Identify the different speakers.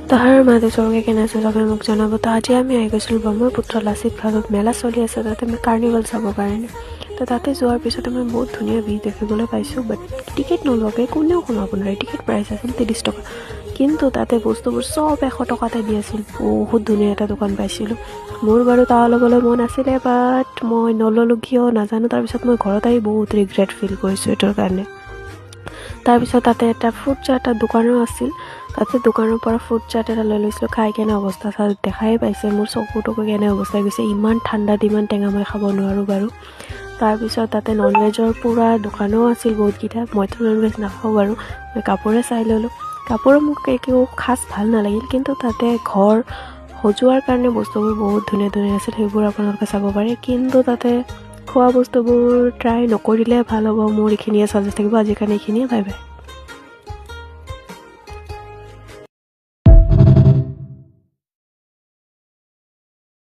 Speaker 1: তাহাৰ মাজে চৰকে কেনে আছে চবে মোক জনাব। তো আজি আমি আহি গৈছিলোঁ ব্ৰহ্মপুত্ৰ লাচিত ঘাটত মেলা চলি আছে, তাতে আমি কাৰ্নিভেল চাবৰ কাৰণে। তো তাতে যোৱাৰ পিছতে মই বহুত ধুনীয়া ভিউ দেখিবলৈ পাইছোঁ, বাট টিকেট নোলোৱাকৈ কোনেও সোমাব নোৱাৰে। টিকেট প্ৰাইচ আছিল 30 টকা, কিন্তু তাতে বস্তুবোৰ চব 100 টকাতে দি আছিল। বহুত ধুনীয়া এটা দোকান পাইছিলোঁ। মোৰ বাৰু তাৱা ল'বলৈ মন আছিলে, বাট মই নল'লোঁ কিয় নাজানো। তাৰপিছত মই ঘৰত আহি বহুত ৰিগ্ৰেট ফিল কৰিছোঁ এইটোৰ কাৰণে। তাৰপিছত তাতে এটা ফ্ৰুট চাটৰ দোকানো আছিল, তাতে দোকানৰ পৰা ফ্ৰুট চাট এটা লৈ লৈছিলোঁ। খাই কেনে অৱস্থা দেখাই পাইছে মোৰ চকুটো কেনে অৱস্থা গৈছে। ইমান ঠাণ্ডাত ইমান টেঙা মই খাব নোৱাৰোঁ বাৰু। তাৰপিছত তাতে ননভেজৰ পূৰা দোকানো আছিল বহুতকেইটা। মইতো ননভেজ নাখাওঁ বাৰু, মই কাপোৰে চাই ল'লোঁ। কাপোৰো মোক একো খাছ ভাল নালাগিল, কিন্তু তাতে ঘৰ সজোৱাৰ কাৰণে বস্তুবোৰ বহুত ধুনীয়া ধুনীয়া আছিল, সেইবোৰ আপোনালোকে চাব পাৰে। কিন্তু তাতে খোৱা বস্তুবোৰ ট্ৰাই নকৰিলে ভাল হ'ব। মোৰ এইখিনিয়ে চাজেষ্ট থাকিব আজিৰ কাৰণে, এইখিনিয়ে। Bye bye.